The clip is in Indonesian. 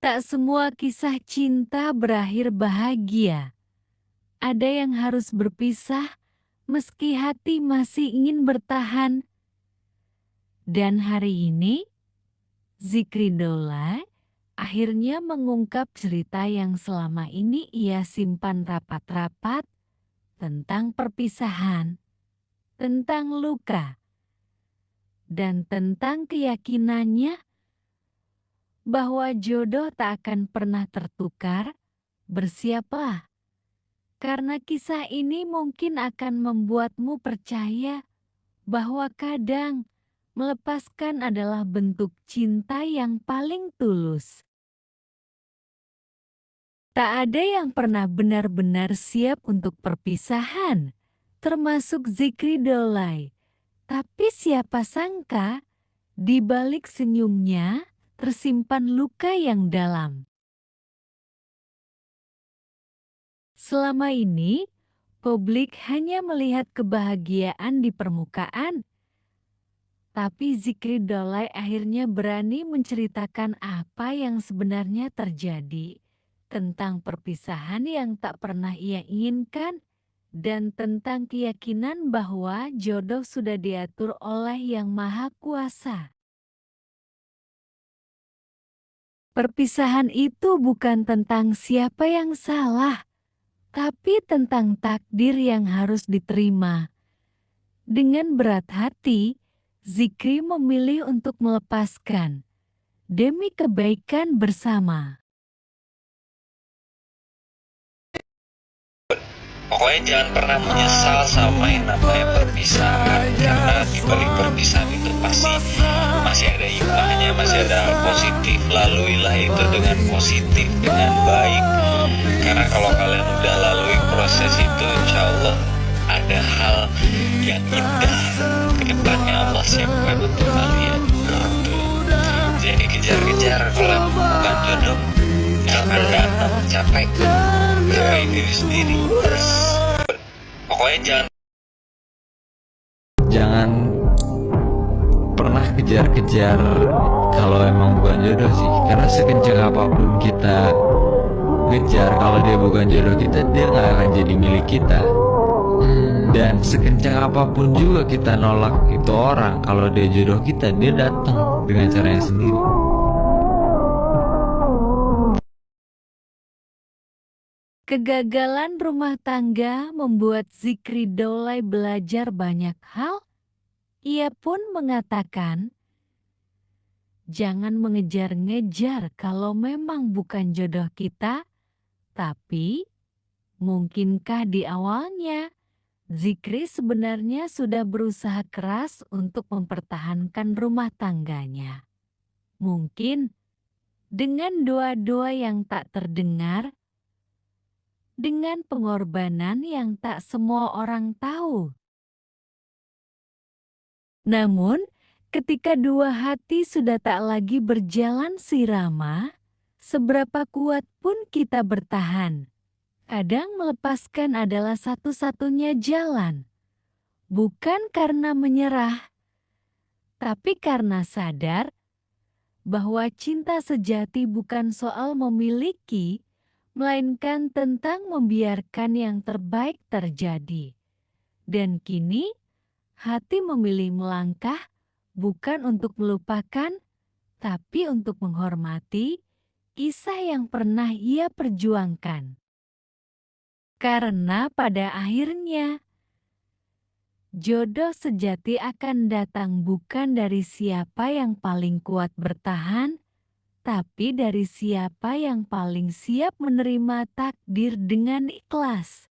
Tak semua kisah cinta berakhir bahagia. Ada yang harus berpisah, meski hati masih ingin bertahan. Dan hari ini, Zikri Dola akhirnya mengungkap cerita yang selama ini ia simpan rapat-rapat tentang perpisahan, tentang luka, dan tentang keyakinannya bahwa jodoh tak akan pernah tertukar. Bersiaplah, karena kisah ini mungkin akan membuatmu percaya bahwa kadang melepaskan adalah bentuk cinta yang paling tulus. Tak ada yang pernah benar-benar siap untuk perpisahan, termasuk Zikri Dolai. Tapi siapa sangka, di balik senyumnya tersimpan luka yang dalam. Selama ini, publik hanya melihat kebahagiaan di permukaan. Tapi Zikri Dolai akhirnya berani menceritakan apa yang sebenarnya terjadi. Tentang perpisahan yang tak pernah ia inginkan. Dan tentang keyakinan bahwa jodoh sudah diatur oleh Yang Maha Kuasa. Perpisahan itu bukan tentang siapa yang salah, tapi tentang takdir yang harus diterima. Dengan berat hati, Zikri memilih untuk melepaskan demi kebaikan bersama. Pokoknya jangan pernah menyesal sama yang namanya perpisahan, karena di balik perpisahan itu pasti masih ada hikmahnya, masih ada hal positif. Laluilah itu dengan positif, dengan baik. Karena kalau kalian udah lalui proses itu, insya Allah ada hal yang indah ke depannya Allah siapkan untuk kalian. Jadi kejar-kejar, kalau bukan jodoh gak akan datang, capek. Jagain diri sendiri. Pokoknya jangan pernah kejar-kejar kalau emang bukan jodoh sih, karena sekencang apapun kita ngejar, kalau dia bukan jodoh kita, dia nggak akan jadi milik kita. Dan sekencang apapun juga kita nolak itu orang, kalau dia jodoh kita, dia datang dengan caranya sendiri. Kegagalan rumah tangga membuat Zikri Dolai belajar banyak hal. Ia pun mengatakan, jangan mengejar-ngejar kalau memang bukan jodoh kita, tapi mungkinkah di awalnya Zikri sebenarnya sudah berusaha keras untuk mempertahankan rumah tangganya. Mungkin dengan doa-doa yang tak terdengar, dengan pengorbanan yang tak semua orang tahu. Namun, ketika dua hati sudah tak lagi berjalan sirama, seberapa kuat pun kita bertahan. Kadang melepaskan adalah satu-satunya jalan. Bukan karena menyerah, tapi karena sadar bahwa cinta sejati bukan soal memiliki, melainkan tentang membiarkan yang terbaik terjadi. Dan kini, hati memilih melangkah bukan untuk melupakan, tapi untuk menghormati kisah yang pernah ia perjuangkan. Karena pada akhirnya, jodoh sejati akan datang bukan dari siapa yang paling kuat bertahan, tapi dari siapa yang paling siap menerima takdir dengan ikhlas.